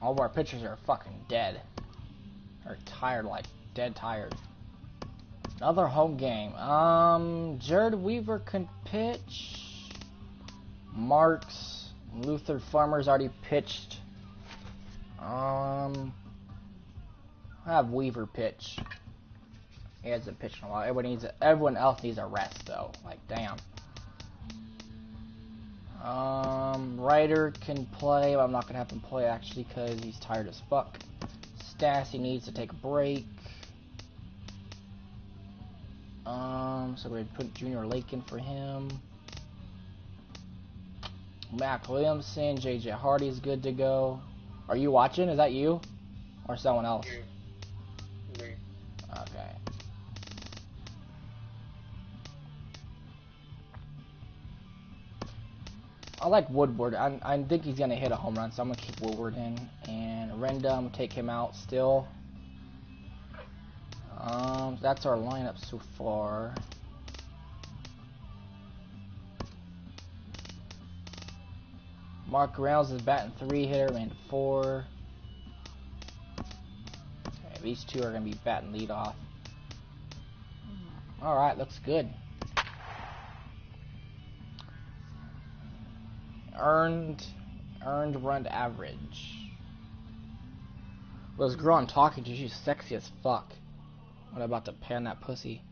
All of our pitchers are fucking dead. Or tired, like dead tired. Another home game. Jared Weaver can pitch. Marks. Luther Farmer's already pitched. I have Weaver pitch. He hasn't pitched in a while. Everyone else needs a rest though. Like damn. Ryder can play, but I'm not gonna have him play actually because he's tired as fuck. Stassi needs to take a break. So we're gonna put Junior Lake in for him. Mac Williamson, JJ Hardy's good to go. Are you watching? Is that you? Or someone else? Me. Okay. I like Woodward. I think he's gonna hit a home run, so I'm gonna keep Woodward in. And Renda, I'm gonna take him out still. That's our lineup so far. Mark Reynolds is batting 3 hitter, and 4. Okay, these two are gonna be batting leadoff. All right, looks good. Earned run average. Well, this girl I'm talking to, she's sexy as fuck. What about to pan that pussy?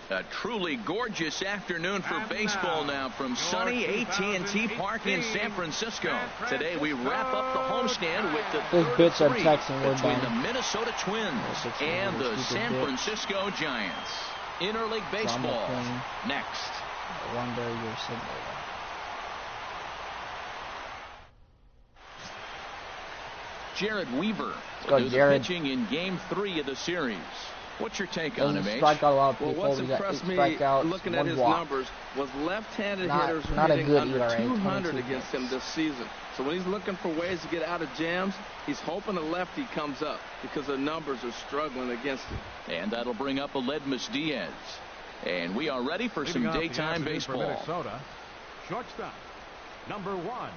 A truly gorgeous afternoon for baseball now from sunny AT&T Park in San Francisco. Today we wrap up the homestand with the This bitch I'm texting between the Minnesota Twins and the San Francisco Giants. Interleague baseball next. I wonder your signal. Jared Weaver go, will do Jared. the pitching in Game 3 of the series. What's your take on him, H? Strike out a lot of people. Well, what's impressed me looking at his numbers was left-handed hitters hitting under 200 against him this season. So when he's looking for ways to get out of jams, he's hoping a lefty comes up because the numbers are struggling against him. And that'll bring up Aledmus Diaz. And we are ready for some daytime baseball. For Minnesota, shortstop, number 1.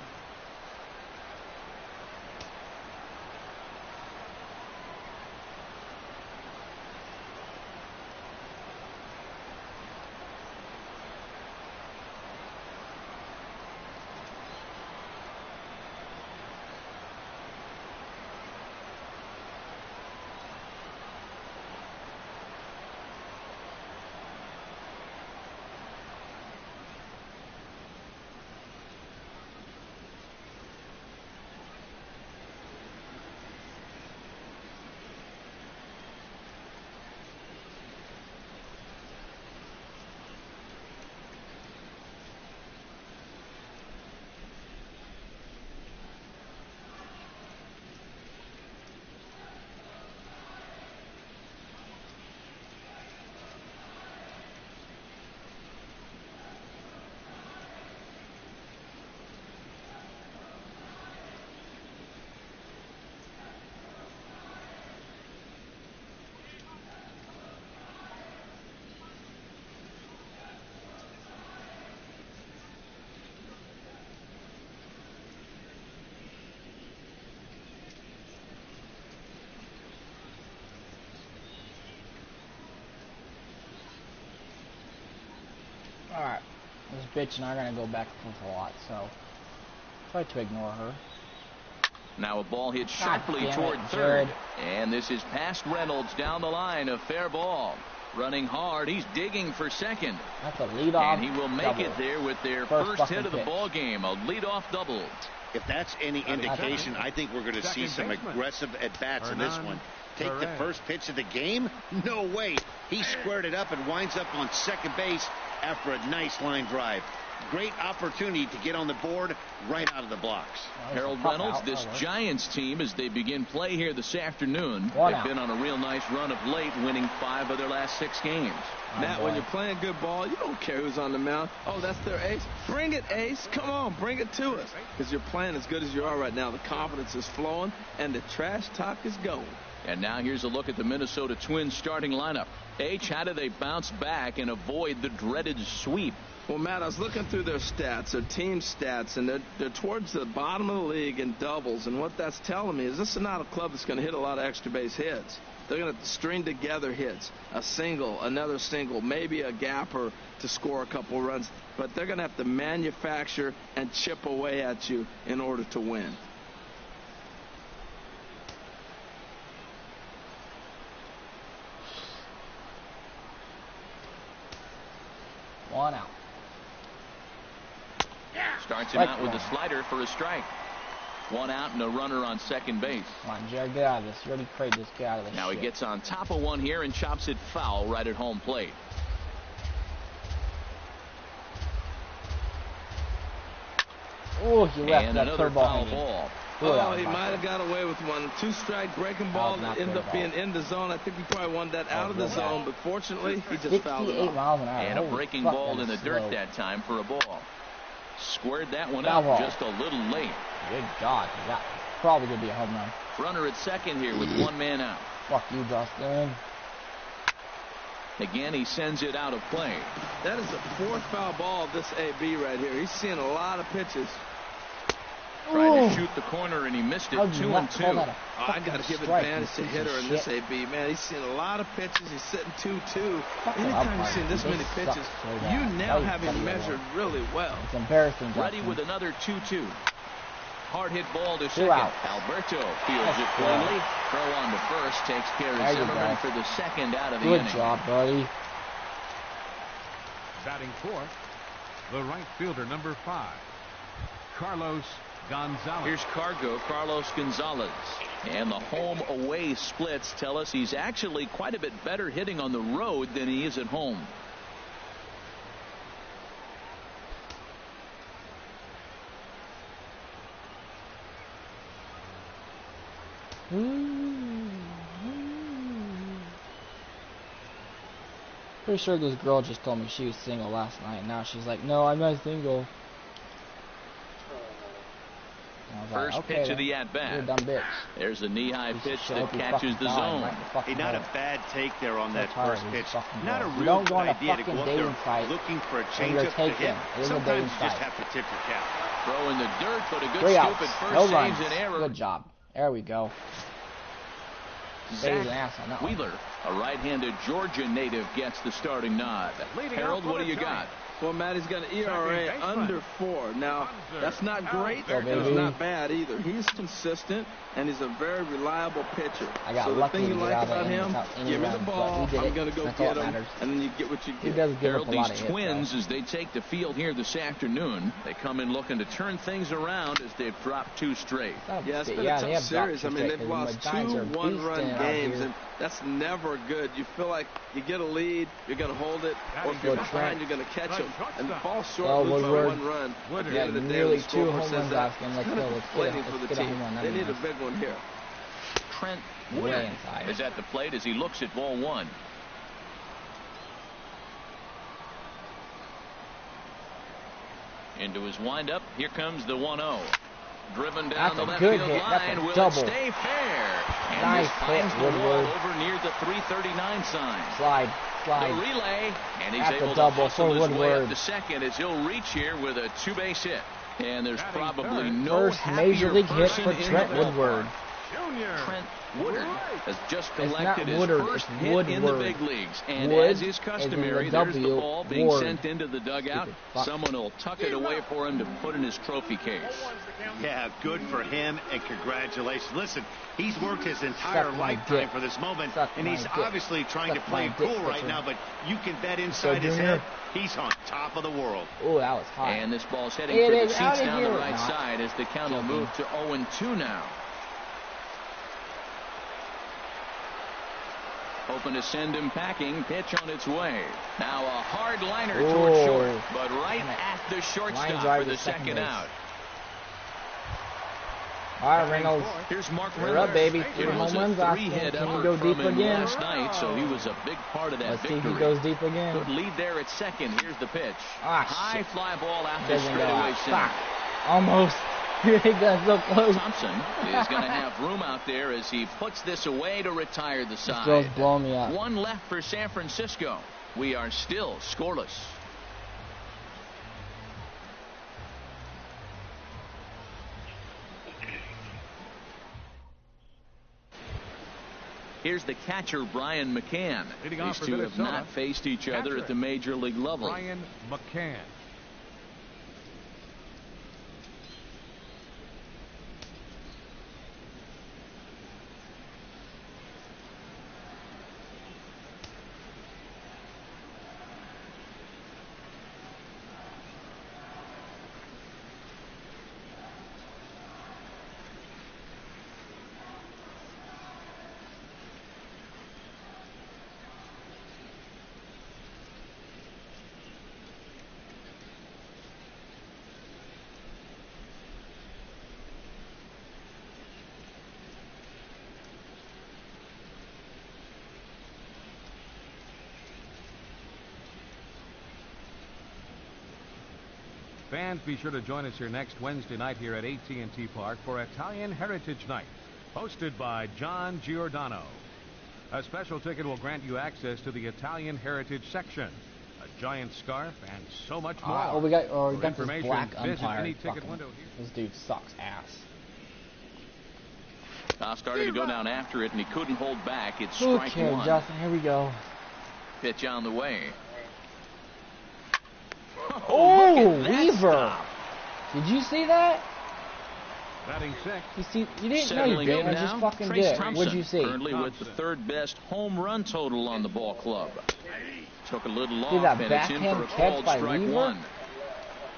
Alright, this bitch and I are going to go back and forth a lot, so try to ignore her. Now a ball hit sharply toward third. And this is past Reynolds down the line, a fair ball. Running hard, he's digging for second. That's a leadoff And he will make it there with their first hit of the ball game, a leadoff double. If that's any indication, I think we're going to see some aggressive at-bats in this one. Take the first pitch of the game? No way. He squared it up and winds up on second base after a nice line drive. Great opportunity to get on the board right out of the blocks. Harold Reynolds, this Giants team, as they begin play here this afternoon, they've been on a real nice run of late, winning 5 of their last 6 games. Matt, when you're playing good ball, you don't care who's on the mound. Oh, that's their ace. Bring it, ace. Come on, bring it to us. Because you're playing as good as you are right now. The confidence is flowing, and the trash talk is going. And now here's a look at the Minnesota Twins starting lineup. H, how do they bounce back and avoid the dreaded sweep? Well, Matt, I was looking through their stats, their team stats, and they're towards the bottom of the league in doubles. And what that's telling me is this is not a club that's going to hit a lot of extra base hits. They're going to string together hits, a single, another single, maybe a gapper to score a couple runs. But they're going to have to manufacture and chip away at you in order to win. One out. Starts him out with a slider for a strike. One out and a runner on second base. Come on, Jared, get out of this. You already prayed this guy out of this. Now he gets on top of one here and chops it foul right at home plate. Oh, he left that another foul ball. Oh, he might have got away with one. Two-strike breaking ball that ended up being in the zone. I think he probably wanted that out of the zone, but fortunately, he just fouled it off. 68 miles an hour. And a breaking ball in the dirt that time for a ball. Squared that one up just a little late. Good God. Yeah, probably going to be a home run. Runner at second here with one man out. Fuck you, Justin. Again, he sends it out of play. That is the fourth foul ball of this AB right here. He's seeing a lot of pitches. Trying to shoot the corner, and he missed it. 2-2. I got to give advantage to hitter in this AB. Man, he's seen a lot of pitches. He's sitting 2-2. Anytime you've seen this many pitches, you now have him measured really well. It's embarrassing. Ready with another 2-2. Hard hit ball to second. Alberto fields it cleanly. Throw on to first. Takes care of Zimmerman for the second out of the inning. Good job, buddy. Batting fourth, the right fielder, number 5, Carlos Gonzalez. Here's Carlos Gonzalez. And the home-away splits tell us he's actually quite a bit better hitting on the road than he is at home. Pretty sure this girl just told me she was single last night. Now she's like, no, I'm not single. First like, pitch of the at-bat. You're a dumb bitch. There's a knee-high pitch that catches the zone. Hey, not a bad take there on that first pitch. Not a real don't go good on a idea to go fucking up dating there site looking for a changeup to hit. Sometimes you just have to tip your cap. Throw in the dirt, but a good 3 scoop outs. at first No saves runs. an error. Good job. There we go. Zach Wheeler, a right-handed Georgia native, gets the starting nod. Harold, what do you got? Well, Matt, he's got an ERA under 4. Now, that's not great, but it's not bad either. He's consistent, and he's a very reliable pitcher. So the thing you like about him, give me the ball, I'm going to go get him, and then you get what you get. Harold, these Twins, as they take the field here this afternoon, they come in looking to turn things around as they've dropped 2 straight. Yeah, it's been a tough series. I mean, they've lost 2 one-run games, and that's never good. You feel like you get a lead, you're going to hold it, or if you're behind, you're going to catch them. And fall short, lose by 1 run. At the end of the day, nearly the 2 scoreboard home says runs that. asking, like, Kind of let's deflating for the get a team. home run. They need a big one here. Trent Woodard is at the plate as he looks at ball 1. Into his windup. Here comes the 1-0. Driven down the left field line. Will it stay fair? And this finds the wall over near the 339 sign. Slide. The relay, and he's able to hustle his way up to second as he'll reach here with a 2-base hit. And there's probably no major league hit for Trent Woodward. Trent Woodard has just collected his first hit in the big leagues. And as is customary, there's the ball being sent into the dugout. Someone will tuck it away for him to put in his trophy case. Yeah, good for him, and congratulations. Listen, he's worked his entire lifetime for this moment, and he's obviously trying to play cool right now, but you can bet inside his head, he's on top of the world. Oh, that was hot. And this ball's heading for the seats down the right side as the count will move to 0-2 now. Hoping to send him packing. Pitch on its way. Now a hard liner towards short, but right at the shortstop for the second out. All right, Reynolds. Here's Mark You're Reynolds. up, baby. It was a 3-hit effort go deep from him again? last night, so he was a big part of that Let's victory. see if he goes deep again. Good lead there at second. Here's the pitch. Ah, high shit. fly ball out to Doesn't go straightaway out. center. Fuck. Almost. He got so close. Thompson is going to have room out there as he puts this away to retire the side. This girl's blowing me up. One left for San Francisco. We are still scoreless. Here's the catcher, Brian McCann. These two have not faced each other at the major league level. Brian McCann. Fans, be sure to join us here next Wednesday night here at AT&T Park for Italian Heritage Night, hosted by John Giordano. A special ticket will grant you access to the Italian Heritage section, a giant scarf, and so much more. We got this black umpire. Any ticket window here. This dude sucks ass. Started to go down after it, and he couldn't hold back. It's strike one. Justin, here we go. Pitch on the way. Oh, Weaver! Stop. Did you see that? Batting sixth. You didn't know you did. I just fucking did. What'd you see? Currently with the third best home run total on the ball club. Took a little off, that and it's in for a called strike Weaver? one.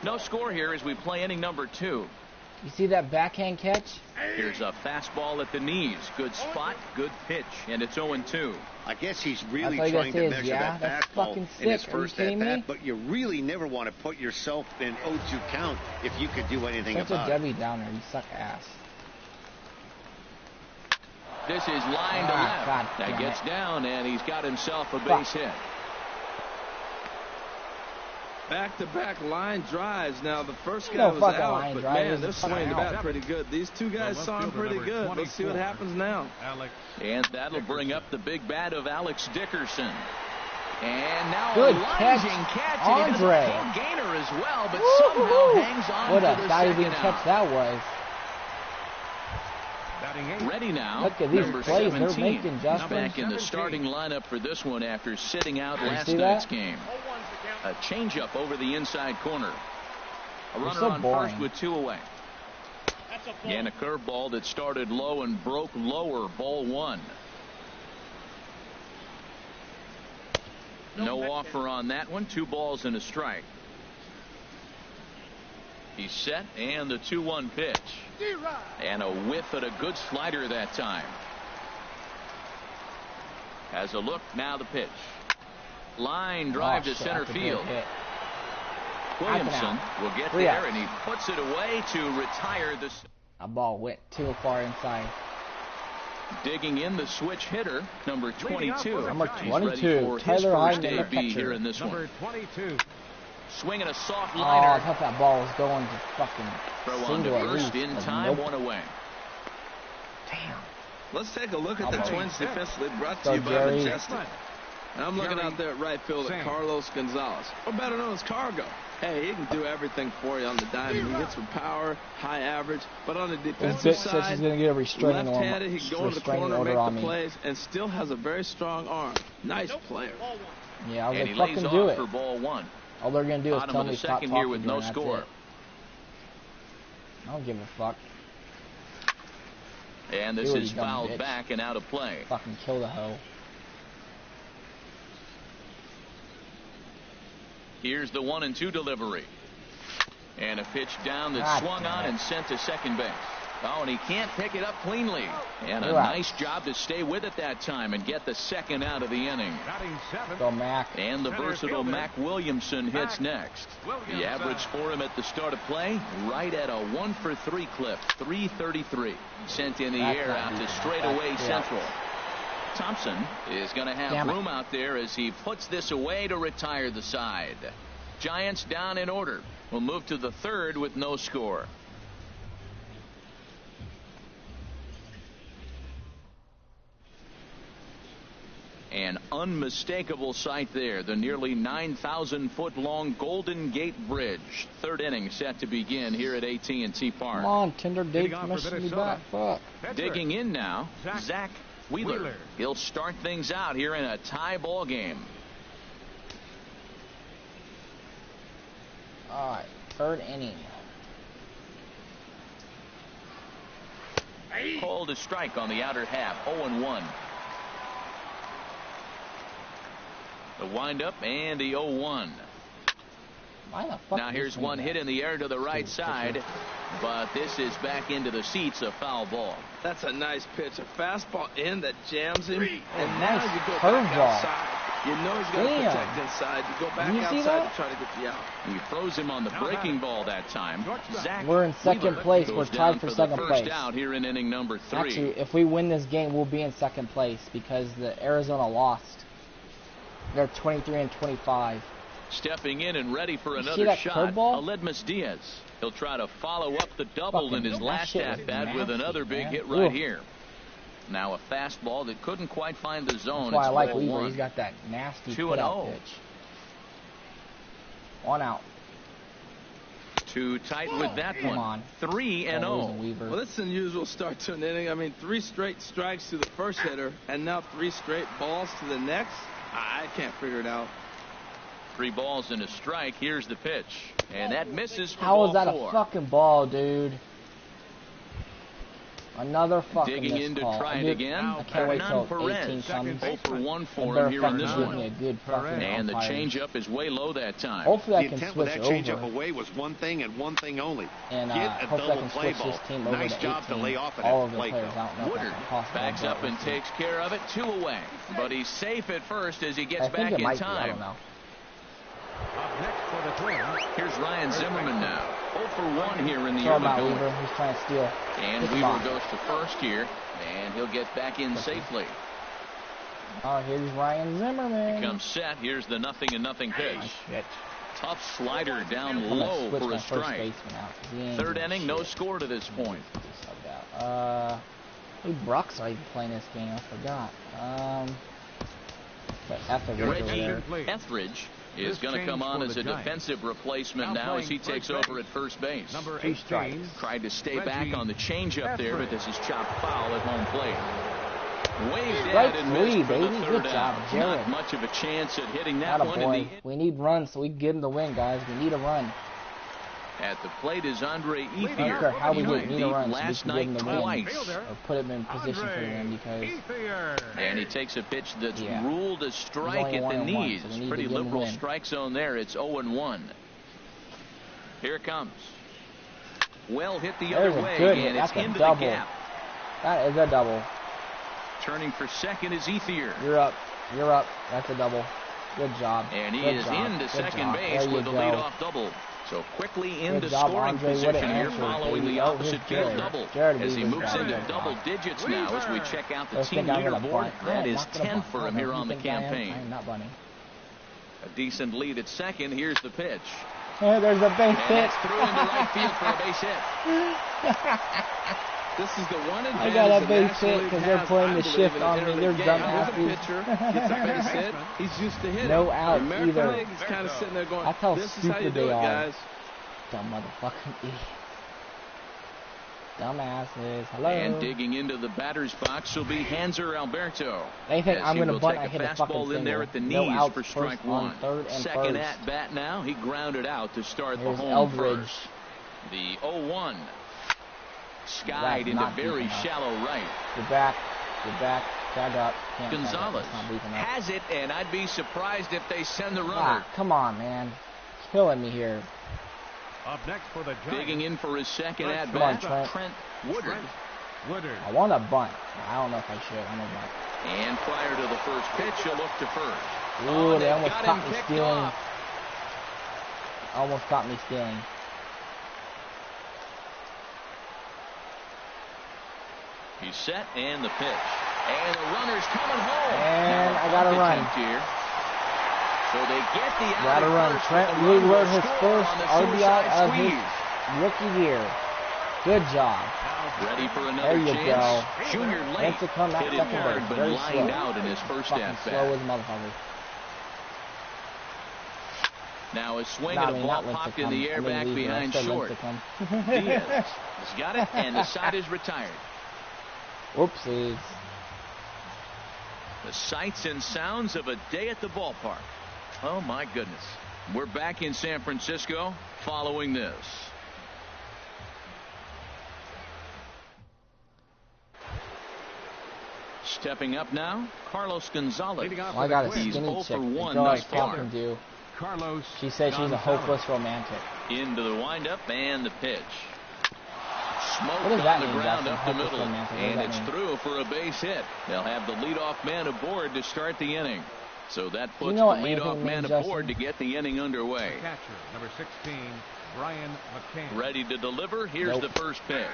No score here as we play inning number 2. You see that backhand catch? Here's a fastball at the knees. Good spot, good pitch, and it's 0-2. I guess he's really trying to measure that fastball in his first at-bat, but you really never want to put yourself in 0-2 count if you could do anything about it. Such a Debbie Downer. You suck ass. This is line to left. That gets down, and he's got himself a base hit. Back-to-back line drives. Now, the first guy was out, but man, they're swinging the bat pretty good. These two guys saw him pretty good. Let's see what happens now. And that'll bring up the big bat of Alex Dickerson. And now good a lunging catch. And he does a full gainer as well, but somehow hangs on what to a the second out. catch that was. Ready now. Look at these number plays 17. They're making, Justin. Back in the starting lineup for this one after sitting out last night's game. A changeup over the inside corner. A runner on first with 2 away. And a curveball that started low and broke lower. Ball 1. No offer on that one. 2 balls and a strike. He's set, and the 2-1 pitch. And a whiff at a good slider that time. Has a look, now the pitch. Line drive to center field. Williamson will get there, and he puts it away to retire the... A ball went too far inside. Digging in the switch hitter, number 22. Number 22. He's ready for his first debut here in this one. Number 22. Swinging a soft liner. I thought that ball was going to fucking throw on to first in time, 1 away. Damn. Let's take a look at the Twins defensively, brought to you by Majestic. And I'm looking out there at right field at Carlos Gonzalez, or better known as Cargo. Hey, he can do everything for you on the diamond. He hits with power, high average, but on the defensive side, he's gonna get a left-handed, he can go in the corner, make the plays, and still has a very strong arm. Nice player. Yeah, and he fucking lays do off it. for ball 1. All they're gonna do is tell me to stop talking here with no score. I don't give a fuck. And this is fouled back and out of play. Fucking kill the hoe. Here's the 1-2 delivery. And a pitch down that swung on and sent to second base. Oh, and he can't pick it up cleanly. And a nice job to stay with it that time and get the second out of the inning. Go Mac. And the versatile Mac Williamson hits next. The average for him at the start of play, right at a 1-for-3 clip, 333. Sent in the air out to straightaway central. Thompson is going to have room out there as he puts this away to retire the side. Giants down in order. We'll move to the third with no score. An unmistakable sight there, the nearly 9,000-foot-long Golden Gate Bridge. Third inning set to begin here at AT&T Park. Come on, Tinder date missing me back. Fuck. Digging in now, Zach Wheeler. He'll start things out here in a tie ball game. All right, third inning. Called a strike on the outer half, 0-1. The windup and the 0-1. Now here's one hit in the air to the right side, but this is back into the seats, a foul ball. That's a nice pitch, a fastball in that jams him, and now nice you go back outside. You know he's going to protect inside. You go back outside to try to get the out. He throws him on the breaking ball that time. Zach We're in second place. We're tied for second place. First out here in inning number 3. Actually, if we win this game, we'll be in second place because the Arizona lost. They're 23 and 25. Stepping in and ready for another shot, Aledmus Diaz. He'll try to follow up the double in his last at-bat with another big hit right here. Now a fastball that couldn't quite find the zone. That's why I like Weaver. He's got that nasty put-out pitch. 1 out. Too tight with that one. Come on. 3-0. Well, that's an unusual start to an inning. I mean, 3 straight strikes to the first hitter, and now 3 straight balls to the next. I can't figure it out. 3 balls and a strike. Here's the pitch, and that misses for How is that 4. a fucking ball, dude? Another fucking digging in to try it again. I can't wait till 18 comes. 0 for 1 for him here in this one. And the changeup is way low that time. Hopefully I can switch over. The intent with that changeup away was one thing and one thing only. And get a double play ball. Nice job to lay off it at the plate, though. Woodard backs up and takes care of it. 2 away. But he's safe at first as he gets back in time. I don't know. Up next for the Twins. Here's Ryan Zimmerman now. 0 for 1 here in the early going. Weaver. He's trying to steal. And Weaver goes to first here, and he'll get back in safely. Oh, here's Ryan Zimmerman. He comes set. Here's the 0-0 pitch. Tough slider down low for a strike. Third inning, no score to this point. Brock's not even playing this game. I forgot. But Etheridge is going to come on as a defensive replacement now as he takes over at first base. Number 18. Tried to stay back on the changeup there, but this is chopped foul at home plate. Waved at and missed for the third out. Not much of a chance at hitting that one. We need runs so we can get him the win, guys. We need a run. At the plate is Andre Ethier. I don't care how we need a run last so we can night get him the win. twice. Or put him in position for the win because... And he takes a pitch that's ruled a strike at the knees. So pretty liberal strike zone there. It's 0-1. Here it comes. Well hit the other way, and it's into the gap. That is a double. Turning for second is Ethier. You're up. You're up. That's a double. Good job. And he is into second base with a leadoff double. So quickly into scoring position here following the opposite field double. As he moves into double digits now as we check out the team leaderboard. That is 10 for him here on the campaign. A decent lead at second. Here's the pitch. Oh, there's a base hit. Through into right field for a base hit. This is the one advantage. I got a base hit because they're playing the shift on me. They're dumbasses. Pitcher gets a base hit. He's used to hitting. No outs either. He's kind of sitting there going, that's how this stupid is how you do it, guys. Dumb motherfucking idiot. Dumbasses. Hello. And digging into the batter's box will be Hanser Alberto. They think I'm going to bunt. I hit a fastball in there at the knees for strike 1. Second at bat now. He grounded out to start the home first. The 0-1. Skied into very shallow right. Get back. Tag up. Gonzalez has it, and I'd be surprised if they send the runner. Come on, man. Killing me here. Up next for the Giants. Digging in for his second at bat, Trent Woodard. I want a bunt. I don't know if I should. I'm a bunt. And prior to the first pitch, he'll look to first. Ooh, they almost caught me stealing. Almost caught me stealing. He's set, and the pitch. And the runner's coming home. And I got to run. Here. So they get the out. Got to run. Trent Woodward, his first RBI of his rookie year. Good job. Ready for another chance. There you go. Junior late. To come hit him hard, but lined out in his first at-bat. Slow as a motherfucker. Now a swing and a ball popped in the air back behind short. Diaz has got it, and the side is retired. Whoopsies. The sights and sounds of a day at the ballpark. Oh, my goodness. We're back in San Francisco following this. Stepping up now, Carlos Gonzalez. I got a skinny He's 0 chick. for 1 thus far. Carlos. She said she's a hopeless romantic. Into the windup and the pitch. Smoked on the ground up the middle, and it's through for a base hit. They'll have the leadoff man aboard to start the inning. So that puts the leadoff man aboard to get the inning underway. Catcher, number 16, Brian McCann. Ready to deliver. Here's the first pitch.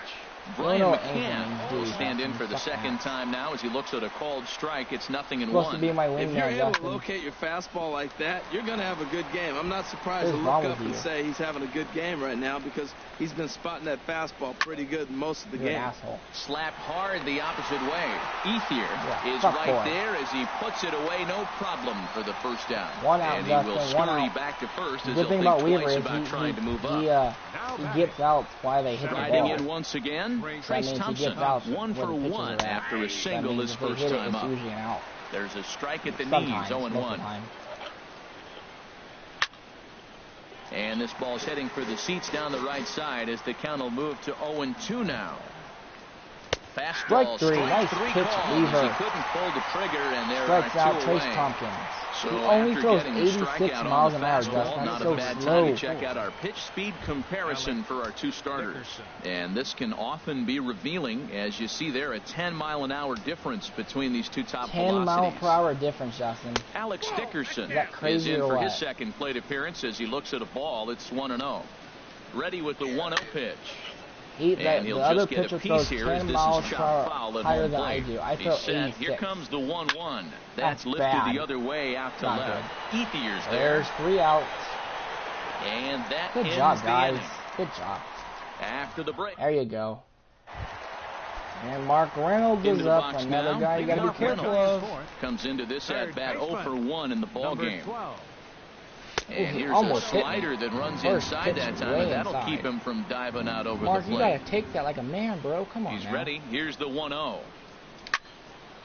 Brian McCann will stand in for the second time now as he looks at a called strike. It's 0-1. To be my if you're able to locate your fastball like that, you're going to have a good game. I'm not surprised to look up and say he's having a good game right now because he's been spotting that fastball pretty good most of the game. Slapped hard the opposite way. Ethier is right there as he puts it away. No problem for the first down. And he will scurry back to first as he'll think twice about trying to move up. He gets out while they hit the ball. Riding in once again. Trace Thompson, 1 for 1 after a single his first time up. There's a strike at the knees, 0-1. And this ball's heading for the seats down the right side as the count will move to 0-2 now. Fastball, nice pitch, Weaver. He couldn't pull the trigger, and there strikes are 2 out away. Trace Tompkins. So he only throws 86 miles an hour, Justin. Not a bad time to check out our pitch speed comparison for our 2 starters. And this can often be revealing, as you see there, a 10-mile-an-hour difference between these 2 top velocities. 10-mile-per-hour difference, Justin. Alex Dickerson is in for his second plate appearance as he looks at a ball. It's 1-0. Ready with the 1-0 pitch. And he'll just get a piece here as this is chopped foul at home plate. He's set. Here comes the 1-1. That's lifted the other way out to left. Ethier's there. There's 3 outs. And that Good ends job, the guys. inning. Good job. After the break. There you go. And Mark Reynolds is up. Another guy you got to be careful of. Comes into this at-bat 0 for 1 in the ball game. 12. And here's a slider that runs inside that time, and that'll keep him from diving out over the plate. You gotta take that like a man, bro. Come on. He's ready. Here's the 1-0.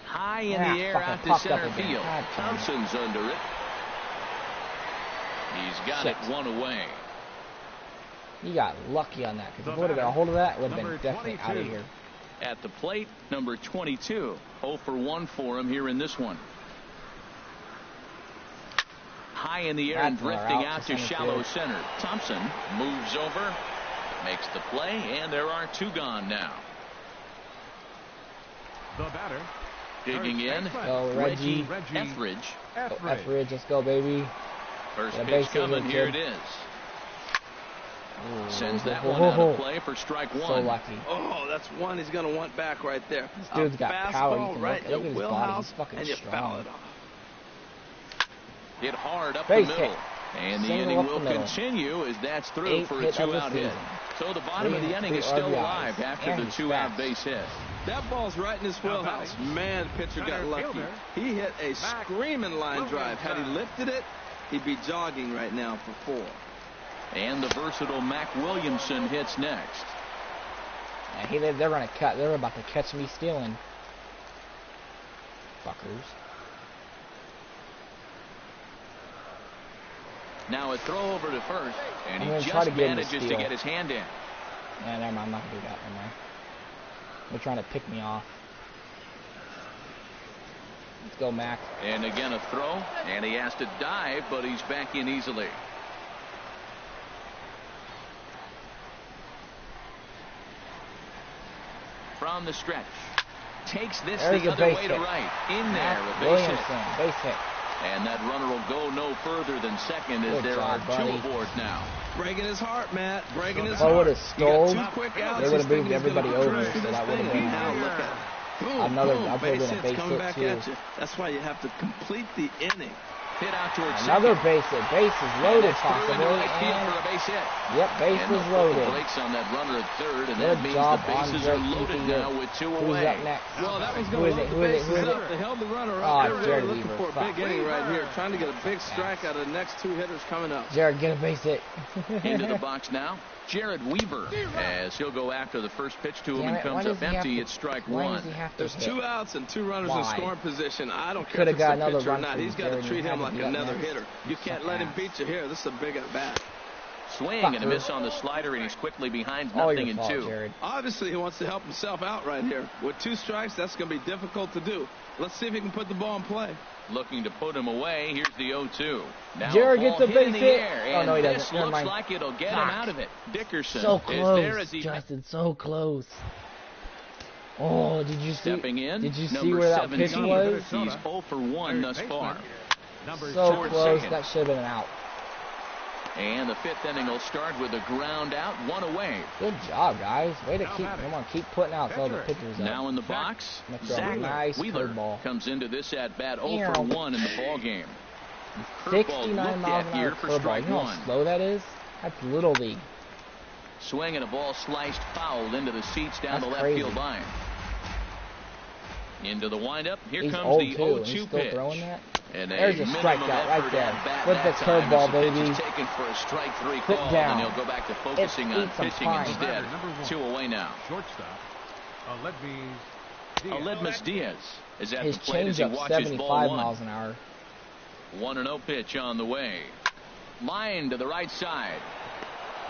High in the air out to center field. Thompson's under it. He's got it 1 away. You got lucky on that, because if he would have got a hold of that, it would have been definitely out of here. At the plate, number 22. 0 for 1 for him here in this one. High in the air and drifting out to shallow center. Thompson moves over, makes the play, and there are 2 gone now. The batter. Digging in, Reggie Etheridge. Etheridge, let's go, baby. First pitch coming, here it is. Sends that one out of play for strike 1. So lucky. Oh, that's one he's going to want back right there. This dude's got power. Right look at his body. He's fucking and you strong. foul it off. Hit hard up the middle. And the inning will continue as that's through for a 2-out hit. So the bottom of the inning is still alive after the 2-out base hit. That ball's right in his wheelhouse. Man, the pitcher got lucky. He hit a screaming line drive. Had he lifted it, he'd be jogging right now for 4. And the versatile Mac Williamson hits next. Yeah, they're going to cut. They're about to catch me stealing. Fuckers. Now a throw over to first, and he just manages to get his hand in. Yeah, never mind. I'm not going to do that anymore. They're trying to pick me off. Let's go, Mac. And again a throw, and he has to dive, but he's back in easily. From the stretch. Takes this the other way to right. In there, a base hit. Base hit. And that runner will go no further than second as there are 2 aboard now. Breaking his heart, Matt. Breaking his heart. If I would have stole, they would have moved everybody over, so that would have been another. I'd have been a base hit too. That's why you have to complete the inning. Hit out towards another second. base hit. Base is loaded, possibly. Right field for a base hit. Yep, base is loaded. Breaks on that runner at third, and good that means job the bases are loaded now with 2 away. Who's up next? Well, that was going to load the bases up. They held the runner up. They're really looking for a big inning right here, trying to get a big strike out of the next 2 hitters coming up. Jared, get a base hit. Into the box now. Jared Weaver, as he'll go after the first pitch to him and comes up empty. It's strike 1. There's 2 outs and 2 runners in scoring position. I don't care if it's got a another pitcher or run not. He's got to treat him like another hitter. You can't let him beat you here. This is a big at bat. Swing and a miss on the slider, and he's quickly behind 0-2. Jared. Obviously, he wants to help himself out right here. With 2 strikes, that's going to be difficult to do. Let's see if he can put the ball in play. Looking to put him away. Here's the 0-2. Now Jared gets a base hit. Oh, no, he doesn't. This looks like it'll get him out of it. Dickerson so close, is there as he... Justin, so close. Oh, did you see? Stepping in, did you see where that pitch was? He's 0 for 1 thus far. So close, that should have been an out. And the 5th inning will start with a ground out, 1 away. Good job, guys. Way to keep putting out all the pitchers up. Now in the box, Zach Wheeler comes into this at-bat 0 for 1 in the ball game. 69 miles an hour curveball. You know how slow that is? That's little league. Swing and a ball sliced foul into the seats down the left field line. Into the windup. Here comes the 0-2 pitch. Throwing that? And there's a strikeout right there. With the curveball, baby. Taken for a strike 3 Sit call, down. and he'll go back to focusing on pitching instead. 2 away now. Shortstop, Aledmus Diaz is at his the plate as he watches 75 ball 1. miles an hour. 1-0 pitch on the way. Line to the right side.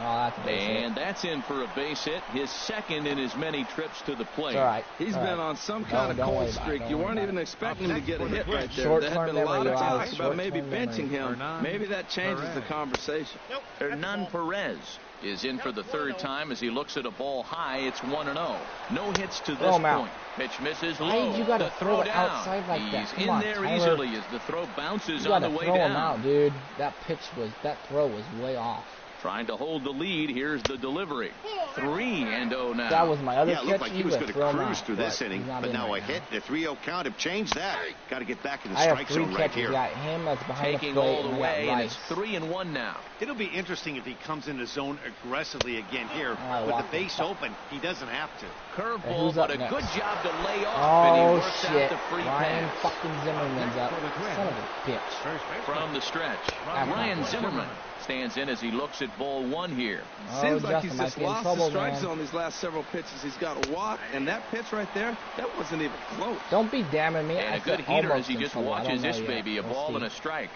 Oh, that's a base hit. And that's in for a base hit, his 2nd in as many trips to the plate. All right. He's been on some kind of cold streak. You weren't even expecting him to get a hit right there. There had been a lot of talks about maybe benching him. Maybe that changes the conversation. Hernan Perez is in for the 3rd time as he looks at a ball high. It's 1-0. No hits to this point. Pitch misses low. Why did you gotta throw it down. outside like that? He's in there easily as the throw bounces on the way down. You gotta throw him out, dude. That throw was way off. Trying to hold the lead. Here's the delivery. 3-0 now. That was my other catch. It looked like he was going to cruise through this inning, but now a hit, the 3-0 count have changed that. Got to get back in the strike zone right here. I have 3 catches. Got him that's behind Taking the plate, all the way, and it's Rice. 3-1 now. It'll be interesting if he comes in the zone aggressively again here. With the base open, he doesn't have to. Curveball, but a good job to lay off. Oh, and he works shit. Out the free Ryan pass. fucking Zimmerman's up. Son of a bitch. From the stretch, Ryan Zimmerman stands in as he looks at ball 1 here. Seems like he's just lost the strike zone these last several pitches. He's got a walk, and that pitch right there, that wasn't even close. Don't be damning me. And a good heater as he just watches this baby, a ball and a strike.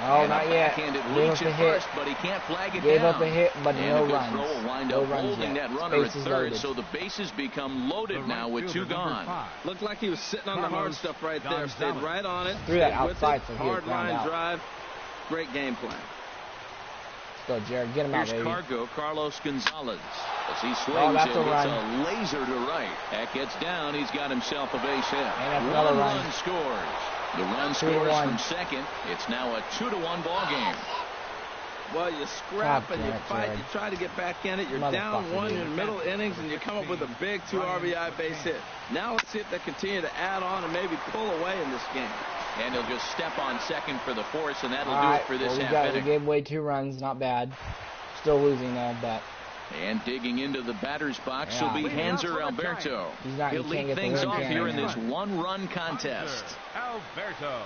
Oh, not yet. Gave up the hit, but he can't flag it Gave down. up the hit, but and no a good runs. Throw will wind no up runs holding yet. that runner at Space third, loaded. so the bases become loaded now with 2 gone. Looked like he was sitting on the hard stuff right there. Stayed right on it. Threw that outside for hard line drive. Great game plan. Let's go, Jared. Get him out, baby. Here's Cargo, Carlos Gonzalez. As he swings it, it's a laser to right. That gets down. He's got himself a base hit. And that's 1 run scores. The run scores from second. It's now a 2-1 ball game. Well, you scrap and you fight. You try to get back in it. You're down 1 in the middle innings, and you come up with a big 2 RBI base hit. Now let's see if they continue to add on and maybe pull away in this game. And he'll just step on second for the force, and that'll do it for this half inning. We gave away 2 runs. Not bad. Still losing though, but. And digging into the batter's box will be Hanser Alberto. He'll lead things off here in this 1-run contest. Alberto.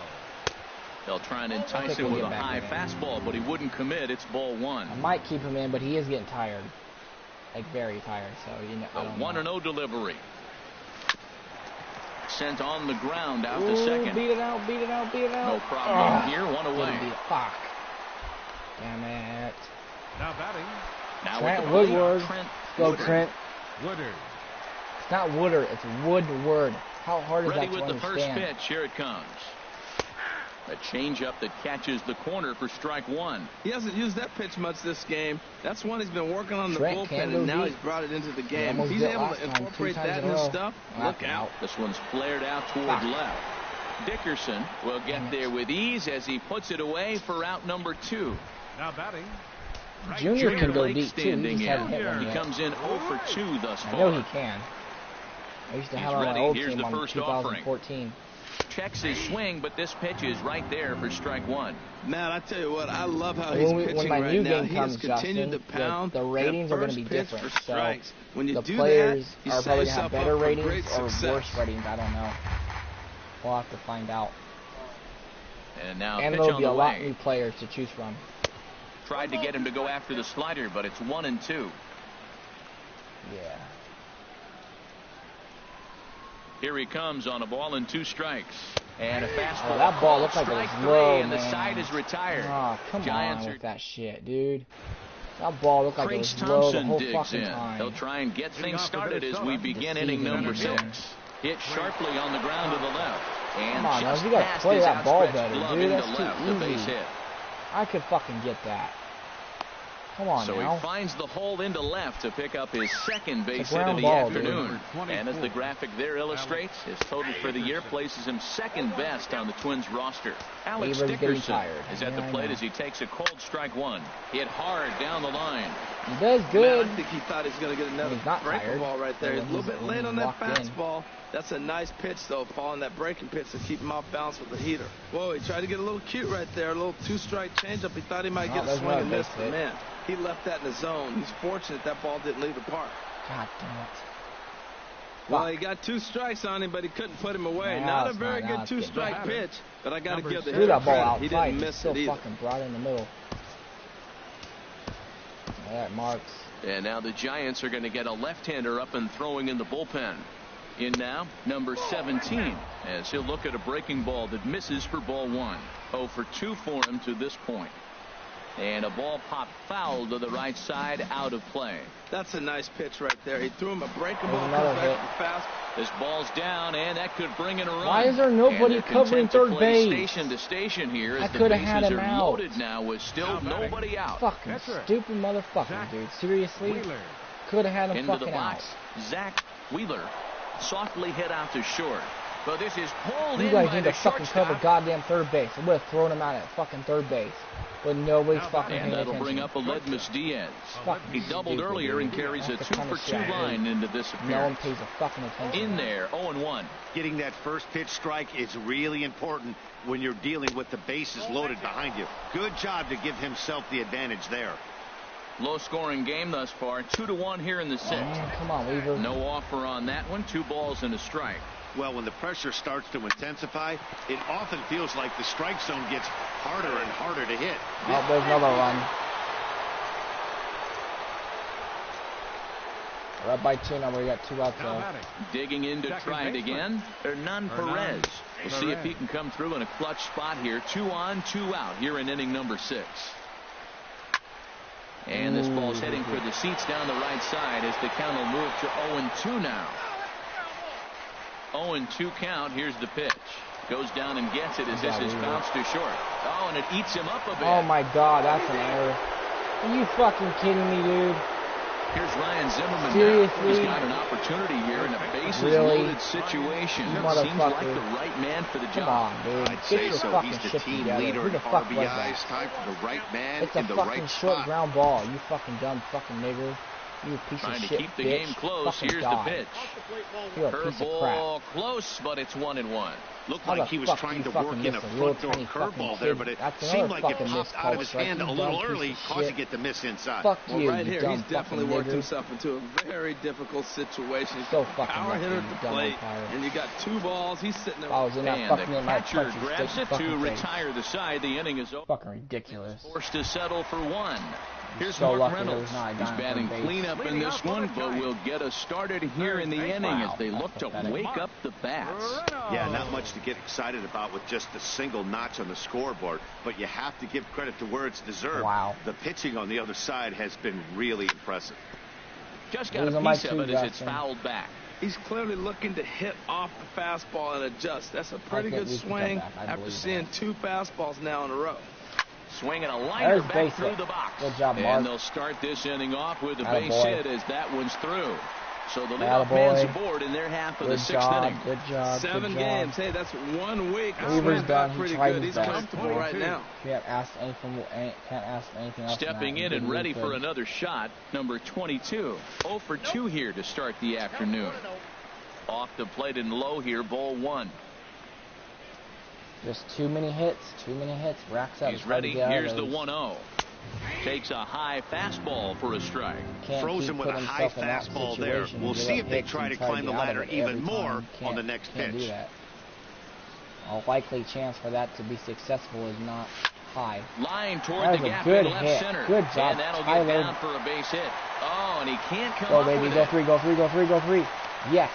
They'll try and entice him with a high fastball, but he wouldn't commit. It's ball 1. I might keep him in, but he is getting tired. Like, very tired. So, you know. A 1-0 delivery. Sent on the ground out to second. Beat it out, beat it out, beat it out. No problem here. 1 away. Fuck. Damn it. Now batting. Now Trent Woodward. Go, Trent. Woodard. It's not Woodard, it's Woodward. How hard is that to understand? Ready with the first pitch. Here it comes. A changeup that catches the corner for strike 1. He hasn't used that pitch much this game. That's one he's been working on the bullpen, and now he's brought it into the game. He's able to incorporate that in his stuff. Look out. This one's flared out toward left. Dickerson will get there with ease as he puts it away for out number 2. Now batting. Junior can go deep too. He comes in 0 for 2 thus far. I know he can. I used to have him on my old team on 2014. checks his swing, but this pitch is right there for strike one. Man, I tell you what, I love how he's pitching right now. He has continued to pound. The ratings are going to be different. So when you the do players that, are probably going to have better ratings or worse ratings. I don't know. We'll have to find out. And now and there'll be a lot of new players to choose from. Tried to get him to go after the slider, but it's 1-2. Yeah. Here he comes on a ball and 2 strikes. And a fastball. Oh, that ball looked like it was low, and man. the side is retired. Oh, come on with that shit, dude. That ball looked like it was low the whole fucking time. They'll try and get things started as we begin inning number 6. Hit sharply on the ground to the left. And come on, just you gotta play that ball better, dude. That's too easy. I could fucking get that. Come on so now. He finds the hole into left to pick up his second base hit of the afternoon. And as the graphic there illustrates, his total for the year places him second best on the Twins roster. Alex Dickerson is at the plate as he takes a cold strike one. Hit hard down the line. He does good. Man, I think he thought he was going to get another breaking ball right there. He's a little bit late on that fastball. That's a nice pitch, though, following that breaking pitch to keep him off balance with the heater. Whoa, he tried to get a little cute right there. A little 2-strike changeup. He thought he might get a swing and miss, but man, he left that in the zone. He's fortunate that ball didn't leave the park. God damn it. Well, he got 2 strikes on him, but he couldn't put him away. Not a very good 2-strike pitch, but I got to give the hitter that ball credit. outside. He didn't miss still it either. Fucking brought it in the middle. All right, Marks. And now the Giants are going to get a left-hander up and throwing in the bullpen. In now, number 17, as he'll look at a breaking ball that misses for ball 1. 0 for 2 for him to this point. And a ball popped foul to the right side, out of play. That's a nice pitch right there. He threw him a breaking ball, fast. This ball's down, and that could bring in a run. Why is there nobody covering third base? Station to station here, as I the bases had him are out. loaded now with still nobody out. Fucking stupid motherfucker, dude. Seriously? Could have had him into fucking the box. out. Zach Wheeler softly hit out to short. But this is pulled you in guys by need the to fucking cover goddamn third base. I would have thrown him out at fucking third base. But nobody's fucking paying attention. And that'll bring up Aledmus Diaz. He doubled earlier and carries a 2-for-2 line into this appearance. No one pays a fucking attention. In there, 0-1. Getting that first pitch strike is really important when you're dealing with the bases loaded behind you. Good job to give himself the advantage there. Low-scoring game thus far. 2-1 here in the 6th. Man, come on, Weaver. No offer on that one. 2 balls and a strike. Well, when the pressure starts to intensify, it often feels like the strike zone gets harder and harder to hit. Oh, there's another run. We're up by 2 now. We got 2 outs though. Digging in to try it again. Hernan Perez. We'll see if he can come through in a clutch spot here. 2 on, 2 out here in inning number 6. And this ball's heading for the seats down the right side as the count will move to 0-2 now. 0-2 count. Here's the pitch. Goes down and gets it as this is bounced to short. Oh, and it eats him up a bit. Oh my God, that's an error. Are you fucking kidding me, dude? Here's Ryan Zimmerman. Seriously? He's got an opportunity here in a bases-loaded situation. Seems like the right man for the job. Come on, dude. I'd say so. He's the team leader in RBIs. Time for the right man in the right spot. It's a fucking short ground ball. You fucking dumb fucking nigger. You piece Trying of shit, to keep the game close. Here's the pitch. Curveball close, but it's 1-1. Looked like he was trying to work in a front door curveball there, but it seemed like it popped out of his hand a little early, causing it to miss inside. Fuck well, you, right here, he's definitely worked nigger. himself into a very difficult situation. He's so got power hitter at the plate, and you got 2 balls. He's sitting there. I was in that and fucking the catcher grabs it to retire the side. The inning is over. Fucking ridiculous. Forced to settle for 1. Here's so Mark Reynolds. He's batting cleanup in this one, but we'll get us started here in the inning as they look to wake up the bats. Yeah, not much to get excited about with just a single notch on the scoreboard, but you have to give credit to where it's deserved. Wow. The pitching on the other side has been really impressive. Just got a piece of it as it's fouled back. He's clearly looking to hit off the fastball and adjust. That's a pretty good swing after seeing 2 fastballs now in a row. Swinging a liner back through the box. Good job, Mark. And they'll start this inning off with a base hit as that one's through. So the leadoff man's aboard in their half of the 6th inning. Good job. 7 games. Hey, that's 1 week. Weaver's done. Pretty good. He's comfortable right now. Can't ask anything else. Stepping in and ready for another shot, number 22. 0 for 2 here to start the afternoon. Off the plate and low here, ball 1. Just too many hits. Racks up. He's ready. Here's the 1-0. Takes a high fastball for a strike. Throws him with a high fastball there. We'll see if they try to climb the ladder even more on the next pitch. A likely chance for that to be successful is not high. Line toward the gap in left center. Good job, and that'll Tyler. get down for a base hit. Oh, and he can't come go, up baby. with Go it. Go three. Yes.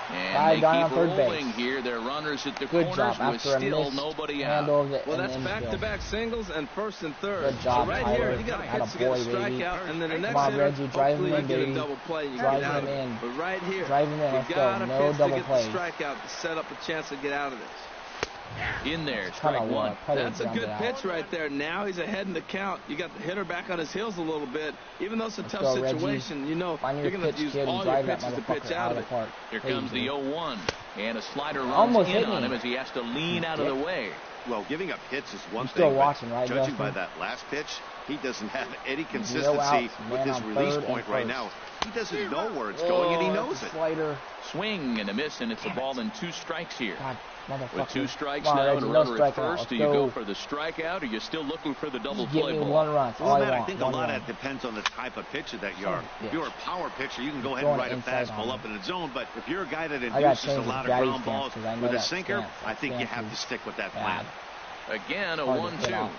And they keep rolling here. They're runners at the Good corners job. with After still nobody out. Well, that's back-to-back singles and first and third. Good job, so right Tyler. here, you got to pitch to get a strikeout, and then the next hitter, Reggie, drive him in, get baby. a double play. You Drive get out him of in. it. But right here, drive him in. you got to no pitch double to get plays. the strikeout to set up a chance to get out of this. In there, strike one. That's a good pitch right there. Now he's ahead in the count. You got the hitter back on his heels a little bit. Even though it's a tough situation, you know you're going to use all your pitches to pitch out of it. Here comes the 0-1. And a slider runs in on him as he has to lean out of the way. Well, giving up hits is one thing, but judging by that last pitch, he doesn't have any consistency with his release point right now. He doesn't know where it's going, and he knows it. Slider. Swing and a miss, and it's a ball and 2 strikes here. With 2 strikes now and a runner at first, do you go for the strikeout, or are you still looking for the double play Give me ball? 1 run. Well, I think a lot of that depends on the type of pitcher that you are. If you're a power pitcher, you can go ahead and ride a fastball up in the zone, but if you're a guy that induces a lot of ground balls with a sinker, I think you have to stick with that plan. Again, a 1-2.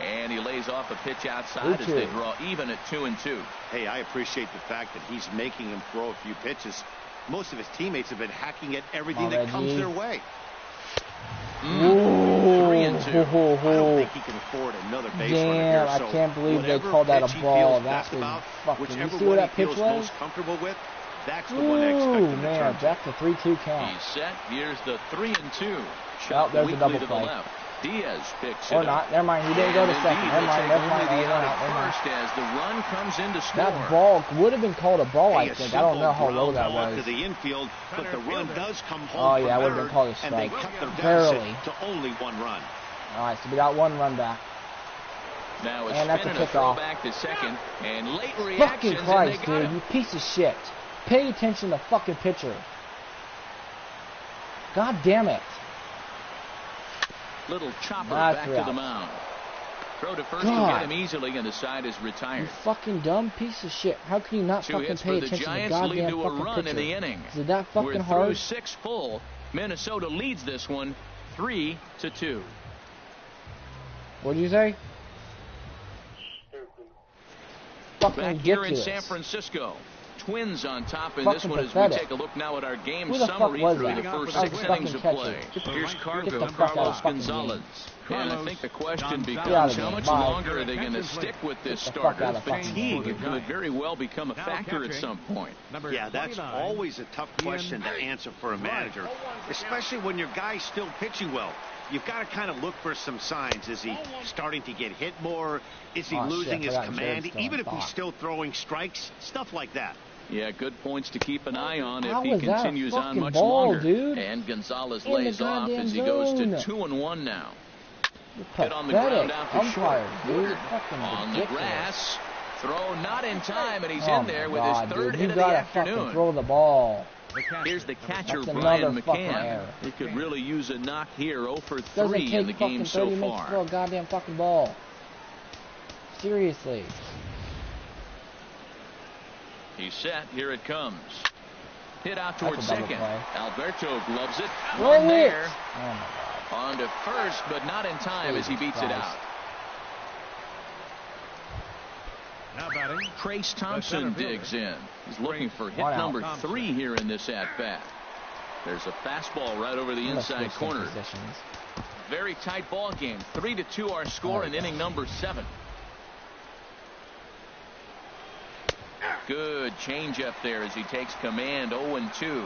And he lays off a pitch outside as they draw even at 2-2. Hey, I appreciate the fact that he's making him throw a few pitches. Most of his teammates have been hacking at everything that comes their way. 3-2. I don't think he can afford another base runner here. I can't believe they called that a ball. That was fucking. You see what that pitch was? Most comfortable with, that's the one I expect him to turn. Back to 3-2 count. He's set. Here's the 3-2. Shot there's a double to play. The left. Diaz picks it or not. Never mind. He didn't go to second. Never mind. First as the run comes in to score. That ball would have been called a ball, I think. I don't know how low that was. To the infield, but the run does come home. Oh yeah, it would have been called a strike. And they cut their deficit to only 1 run. All right, so we got 1 run back. Now it's and that's a kickoff. Back to second, and late reactions. Fucking Christ, dude! You piece of shit. Pay attention to the fucking pitcher. God damn it. Little chopper back to the mound. Throw to first to get him easily, and the side is retired. You fucking dumb piece of shit. How can you not fucking pay attention to the goddamn fucking run pitcher? In the inning. Is it that fucking We're hard? Through 6 full. Minnesota leads this one 3-2. What did you say? Fucking back here in San Francisco. Twins on top in this one as we take a look now at our game summary through the first 6 innings of play. Here's Carlos Gonzalez. And I think the question becomes how much longer are they going to stick with this starter? Fatigue could very well become a factor at some point. Yeah, that's always a tough question to answer for a manager, especially when your guy's still pitching well. You've got to kind of look for some signs. Is he starting to get hit more? Is he losing his command? Even if he's still throwing strikes, stuff like that. Yeah, good points to keep an eye on if he continues on much longer. Dude? And Gonzalez lays off as he goes to 2-1 now. Hit on the ground after short. On the grass. Throw not in time, and he's in there with his 3rd hit of the afternoon. Throw the ball. Here's the catcher, Brian McCann. He could really use a knock here. 0 for 3 in the game so far. Minutes to throw a goddamn fucking ball. Seriously. He's set. Here it comes. Hit out towards second. Alberto gloves it. One there. On to first, but not in time as he beats it out. Now batting. Trace Thompson digs in. He's looking for hit number 3 here in this at-bat. There's a fastball right over the inside corner. Very tight ball game. 3-2 our score in inning number 7. Good changeup there as he takes command. 0-2.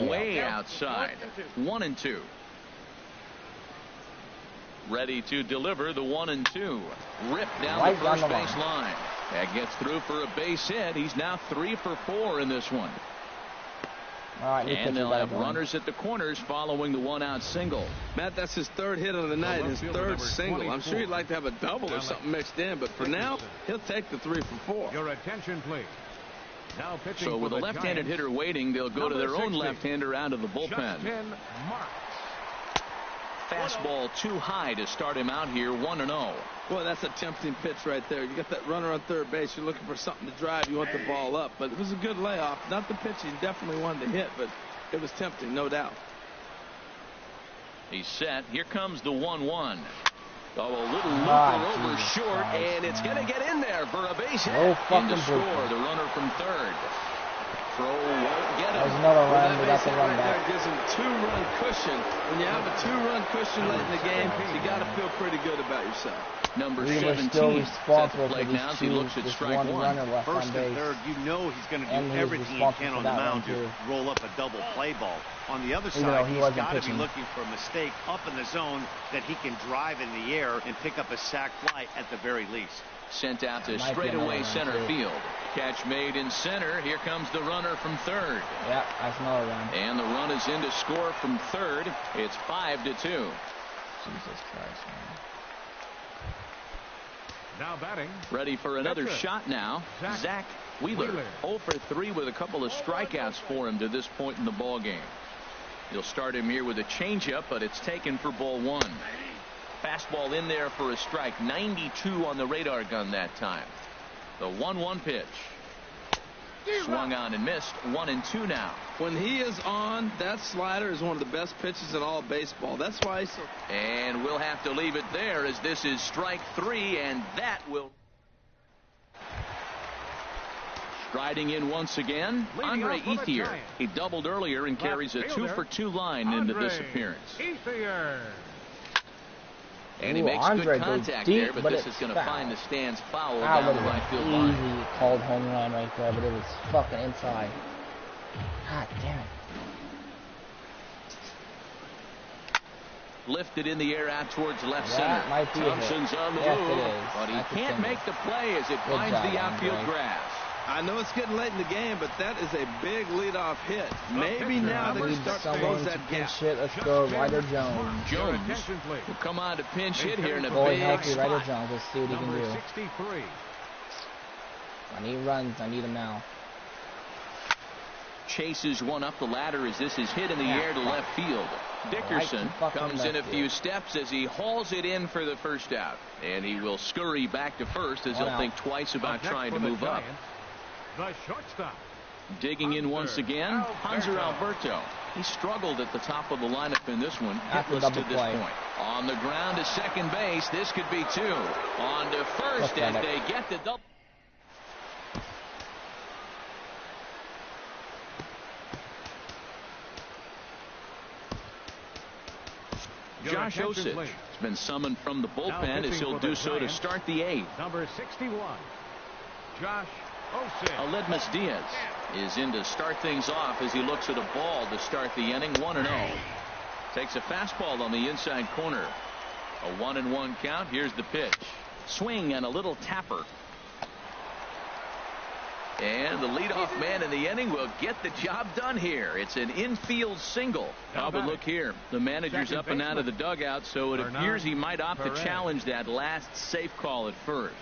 Way outside. 1-2. Ready to deliver the 1-2. Ripped down the first base line. That gets through for a base hit. He's now 3 for 4 in this one. All right, and they'll have runners at the corners following the 1-out single. Matt, that's his 3rd hit of the night, his 3rd single. I'm sure he'd like to have a double or something mixed in, but for now, he'll take the 3 for 4. Your attention, please. So with a left-handed hitter waiting, they'll go to their own left-hander out of the bullpen. Fastball too high to start him out here, 1-0. Boy, that's a tempting pitch right there. You got that runner on third base. You're looking for something to drive. You want the ball up. But it was a good layoff. Not the pitch he definitely wanted to hit, but it was tempting, no doubt. He's set. Here comes the 1-1. Oh, a little looper over short, and it's going to get in there for a base hit. In to score, the runner from third. Throw won't get him. There's another run, but that's a run back. Gives him 2-run cushion. When you have a 2-run cushion late in the game, you got to feel pretty good about yourself. Number 17 sets the plate now as he looks at strike one. First and third, you know he's going to do everything he can on the mound to roll up a double play ball. On the other side, he's got to be looking for a mistake up in the zone that he can drive in the air and pick up a sac fly at the very least. Sent out to straightaway center field. Catch made in center. Here comes the runner from third. Yeah, that's another run. And the run is in to score from third. It's 5-2. Jesus Christ, man. Now batting. Ready for another shot now. Zach Wheeler. 0 for 3 with a couple of strikeouts for him to this point in the ball game. You'll start him here with a changeup, but it's taken for ball 1. Fastball in there for a strike. 92 on the radar gun that time. The 1-1 pitch. Swung on and missed. 1-2 now. When he is on, that slider is one of the best pitches in all baseball. That's why he's so... And we'll have to leave it there as this is strike 3, and that will... Striding in once again, Andre Ethier. He doubled earlier and carries a 2-for-2 line into this appearance. And he makes good contact there, but this is going to find the stands foul down the right field line. Easy called home run right there, but it was fucking inside. God damn it. Lifted in the air out towards left center. Thompson's on the move, but he can't make the play as it finds the outfield grass. I know it's getting late in the game, but that is a big leadoff hit. Maybe now they can start to close that gap. Let's go, Ryder Jones. Jones will come on to pinch hit here in a big spot. Ryder Jones. Let's see what he can do. I need runs. I need him now. Chases one up the ladder as this is hit in the air to left field. Dickerson comes in a few steps as he hauls it in for the first out. And he will scurry back to first as he'll think twice about trying to move up. The shortstop. Digging in once again, Hanser Alberto. He struggled at the top of the lineup in this one, hitless to this point. On the ground to second base, this could be 2. On to first as they get the double. Josh Osich has been summoned from the bullpen as he'll do so to start the 8th. Number 61, Josh Osich. Aledmus Diaz is in to start things off as he looks at a ball to start the inning. 1-0. Takes a fastball on the inside corner. A 1-1 count. Here's the pitch. Swing and a little tapper. And the leadoff man in the inning will get the job done here. It's an infield single. But look here. The manager's up and out of the dugout, so it appears he might opt to challenge that last safe call at first.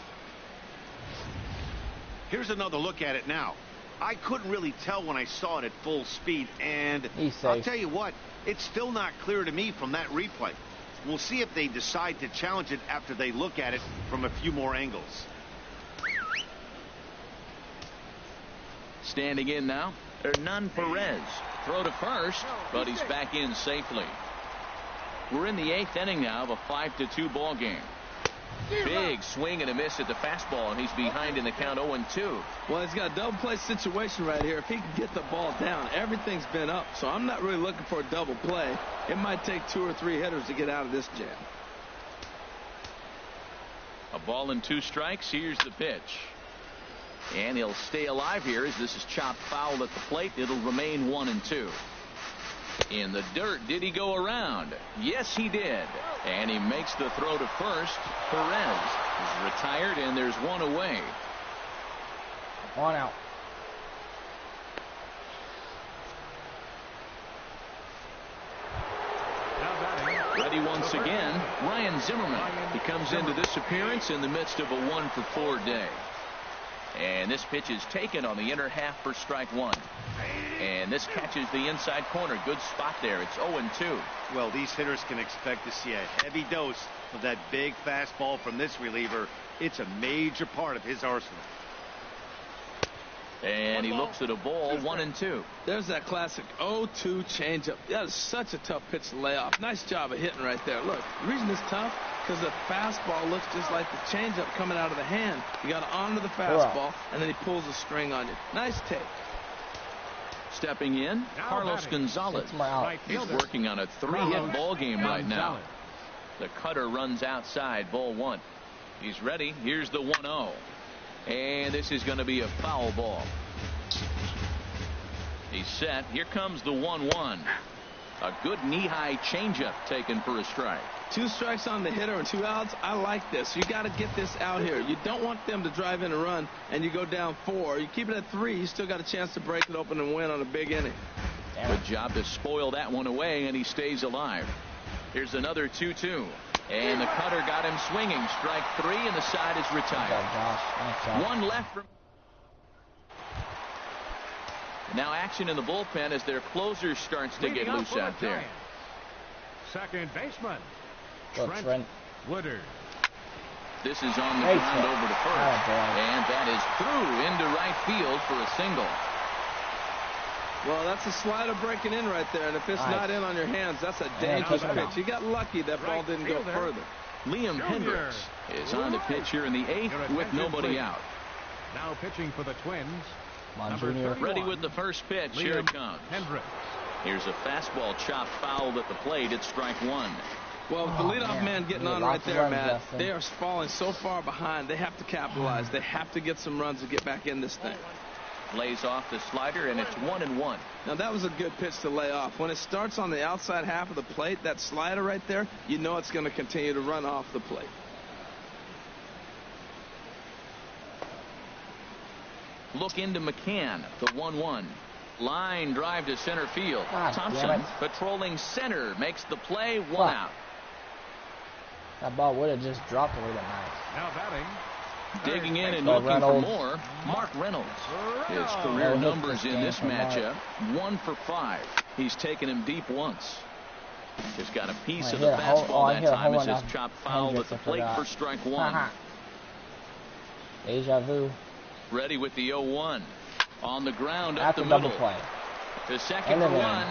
Here's another look at it now. I couldn't really tell when I saw it at full speed, and I'll tell you what, it's still not clear to me from that replay. We'll see if they decide to challenge it after they look at it from a few more angles. Standing in now, Hernan Perez. Throw to first, but he's back in safely. We're in the 8th inning now of a 5-2 ball game. Big swing and a miss at the fastball, and he's behind in the count 0-2. Well, he's got a double play situation right here. If he can get the ball down, everything's been up. So I'm not really looking for a double play. It might take 2 or 3 hitters to get out of this jam. A ball and 2 strikes. Here's the pitch. And he'll stay alive here as this is chopped foul at the plate. It'll remain 1-2. In the dirt, did he go around? Yes, he did. And he makes the throw to first. Perez is retired, and there's 1 away. 1 out. Ready once again, Ryan Zimmerman. He comes into this appearance in the midst of a 1-for-4 day. And this pitch is taken on the inner half for strike one. And this catches the inside corner. Good spot there. It's 0-2. Well, these hitters can expect to see a heavy dose of that big fastball from this reliever. It's a major part of his arsenal. And he looks at a ball, 1-2. There's that classic 0-2 changeup. That is such a tough pitch to lay off. Nice job of hitting right there. Look, the reason it's tough because the fastball looks just like the changeup coming out of the hand. You got to honor the fastball, and then he pulls the string on you. Nice take. Stepping in, Carlos Gonzalez. He's working on a 3-hit ball game right now. The cutter runs outside, ball one. He's ready. Here's the 1-0. And this is going to be a foul ball. He's set. Here comes the 1-1. A good knee-high changeup taken for a strike. 2 strikes on the hitter and 2 outs. I like this. You got to get this out here. You don't want them to drive in a run and you go down 4. You keep it at 3. You still got a chance to break it open and win on a big inning. Good job to spoil that one away, and he stays alive. Here's another 2-2. And the cutter got him swinging. Strike 3, and the side is retired. One left. Now action in the bullpen as their closer starts to get loose out there. Second baseman, Trent Woodard. This is on the ground over to first. And that is through into right field for a single. Well, that's a slider breaking in right there, and if it's not in on your hands, that's a dangerous pitch. You got lucky that ball didn't go further. Liam Hendricks is on the pitch here in the 8th with nobody out. Now pitching for the Twins. Ready with the first pitch. Here it comes. Hendricks. Here's a fastball chopped foul at the plate. It's strike 1. Well, with the leadoff man getting on right there, Matt, they are falling so far behind. They have to capitalize. They have to get some runs to get back in this thing. Lays off the slider, and it's 1-1. Now, that was a good pitch to lay off. When it starts on the outside half of the plate, that slider right there, you know it's going to continue to run off the plate. Look into McCann, the 1-1. Line drive to center field. Thompson patrolling center makes the play. 1 out. That ball would have just dropped a little bit nice. Now batting. Digging in and looking for more, Mark Reynolds. His career numbers in this matchup, 1 for 5. He's taken him deep once. Just got a piece of the fastball that time. It's just chopped foul at the plate for strike 1. Deja vu. Ready with the 0-1. On the ground up the middle. The second one.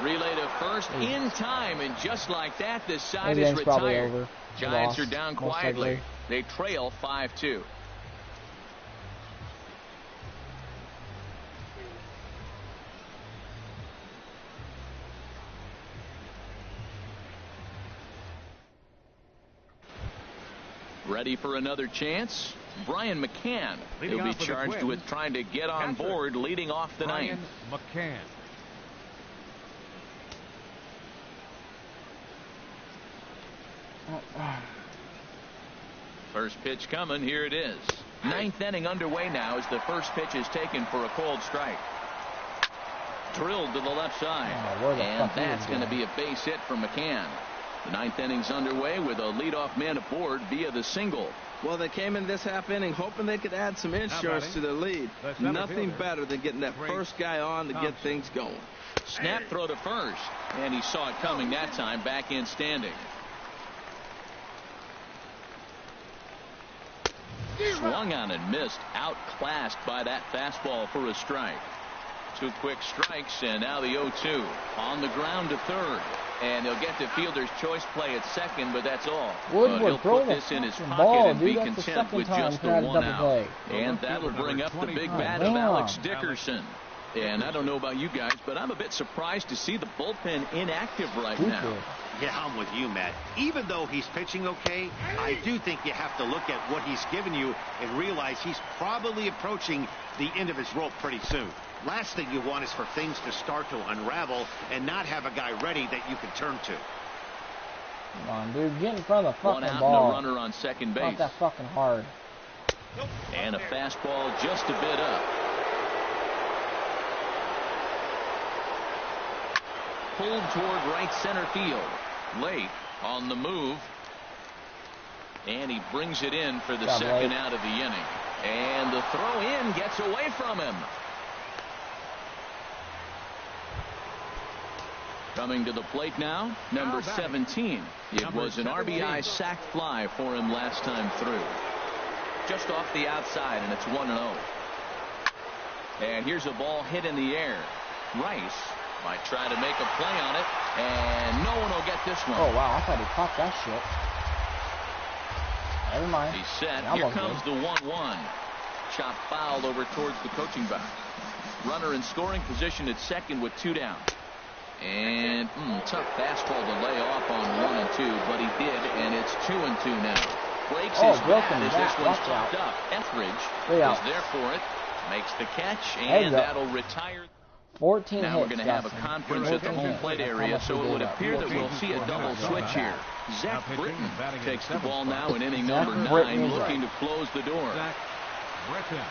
Relay to first in time, and just like that, the side is retired. Giants are down quietly. They trail 5-2. Ready for another chance? Brian McCann. He'll be charged with trying to get on board leading off the ninth. McCann. First pitch coming. Here it is. 9th inning underway now as the first pitch is taken for a cold strike. Drilled to the left side. And that's going to be a base hit for McCann. The 9th inning's underway with a leadoff man aboard via the single. Well, they came in this half inning hoping they could add some insurance to their lead. Nothing better than getting that first guy on to get things going. Snap throw to first. And he saw it coming that time, back in standing. Swung on and missed, outclassed by that fastball for a strike. 2 quick strikes, and now the 0-2. On the ground to third. And they'll get to fielder's choice play at second, but that's all. He'll put this in his pocket and be content with just the 1 out. And that'll bring up the big bat of Alex Dickerson. And I don't know about you guys, but I'm a bit surprised to see the bullpen inactive right now. Yeah, I'm with you, Matt. Even though he's pitching okay, I do think you have to look at what he's given you and realize he's probably approaching the end of his rope pretty soon. Last thing you want is for things to start to unravel and not have a guy ready that you can turn to. Come on, dude, get in front of the fucking 1 out ball. And a runner on second base. Not that fucking hard. And a fastball just a bit up. Pulled toward right center field. Late on the move. And he brings it in for the second out of the inning. And the throw in gets away from him. Coming to the plate now, number 17. It was an RBI sac fly for him last time through. Just off the outside, and it's 1-0. And here's a ball hit in the air. Rice might try to make a play on it, and no one will get this one. Oh, wow, I thought he caught that shit. Never mind. He's set. Here comes the 1-1. Chop fouled over towards the coaching box. Runner in scoring position at second with 2 down. And tough fastball to lay off on 1 and 2, but he did, and it's 2 and 2 now. Breaks his bat as this one's popped up. Etheridge is there for it, makes the catch, and that'll retire. 14 now we're going to have a conference at the home plate area, so it would appear that we'll see a double switch here. Zach Britton takes the ball now in inning number 9, looking to close the door. Zach Britton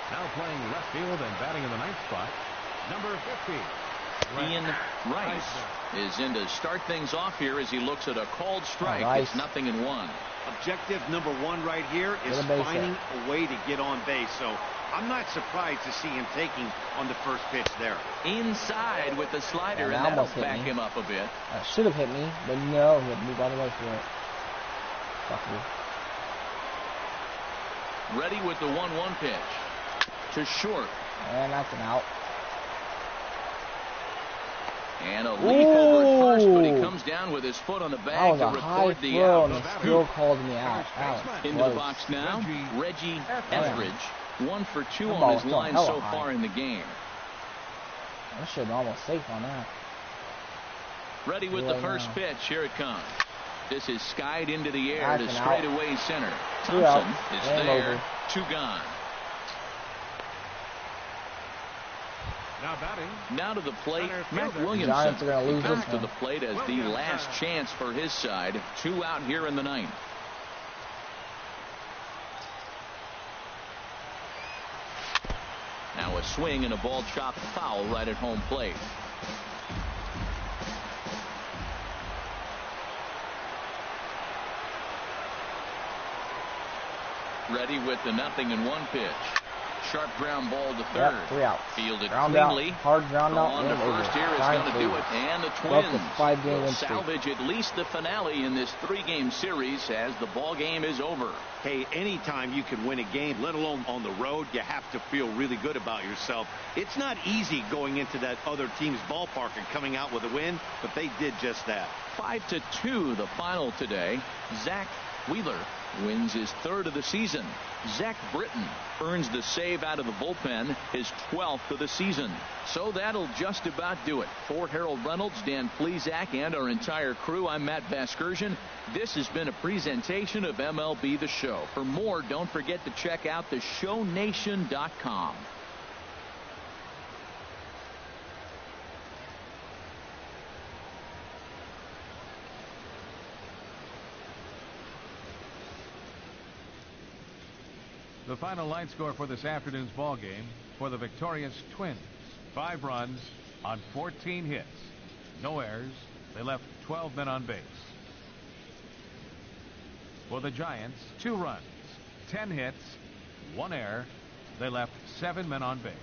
now playing left field and batting in the 9th spot, number 50. Ian Rice is in to start things off here as he looks at a called strike. It's 0-1. Objective number 1 right here is finding a way to get on base. So I'm not surprised to see him taking on the first pitch there. Inside with the slider, and that'll back him up a bit. Should have hit me, but no, he had moved all the way for it. Fuck you. Ready with the 1-1 pitch. To short. And that's an out. And a leap over at first, but he comes down with his foot on the bag to record the out. And still called me out. Into the box now, Reggie Etheridge. 1 for 2 on his line so far in the game. I should have been almost safe on that. Ready with the first pitch. Here it comes. This is skied into the air to straightaway center. Thompson is there. 2 gone. Now to the plate, Matt Williamson. Comes to the plate as the last chance for his side. 2 out here in the 9th. Now a swing and a ball chopped foul right at home plate. Ready with the 0-1 pitch. Sharp ground ball to third. Yep, 3 outs. Fielded ground cleanly. Out. Hard ground out. On to first here is going to do it. And the Twins will salvage at least the finale in this 3-game series as the ball game is over. Hey, anytime you can win a game, let alone on the road, you have to feel really good about yourself. It's not easy going into that other team's ballpark and coming out with a win, but they did just that. 5-2 the final today. Zach Wheeler wins his 3rd of the season. Zach Britton earns the save out of the bullpen, his 12th of the season. So that'll just about do it. For Harold Reynolds, Dan Plesac, and our entire crew, I'm Matt Vasgersian. This has been a presentation of MLB The Show. For more, don't forget to check out theshownation.com. The final line score for this afternoon's ball game for the victorious Twins. 5 runs on 14 hits. No errors. They left 12 men on base. For the Giants, 2 runs, 10 hits, 1 error. They left 7 men on base.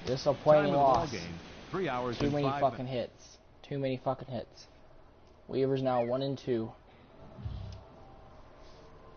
Disappointing loss. Ball game, 3 hours Too and many 5 fucking hits. Too many fucking hits. Weaver's now 1 and 2.